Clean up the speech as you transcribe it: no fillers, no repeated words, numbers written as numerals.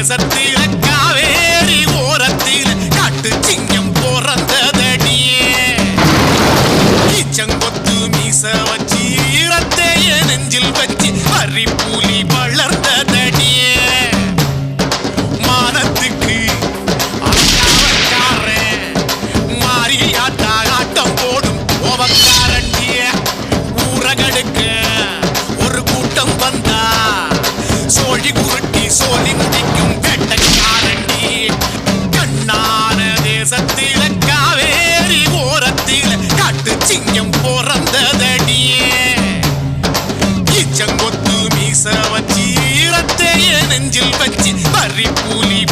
தேசத்தில காவேரி ஓரத்தில காட்டு சிங்கம் பிறந்ததடியே ஈச்சங்கொத்து மீச வச்சு ஈரத்தைய நெஞ்சில் வச்சு அரிப்புலி வளர்ந்ததடியே மானத்துக்கு அலங்காரக்காரன் மாரியாத்தா ஆட்டம் போடும் கோபக்காரண்டிய ஊரகடுக்க ஒரு கூட்டம் வந்தா சோழி குருட்டி சோழி முடிக்கும் வேட்டைக்காரண்டி கண்ணான தேசத்தில காவேரி ஓரத்தில காட்டு சிங்கம் பிறந்ததடியே ஈச்சங்கொத்து மீச வச்சு ஈரத்தைய நெஞ்சில் வச்சு பறிப்புலி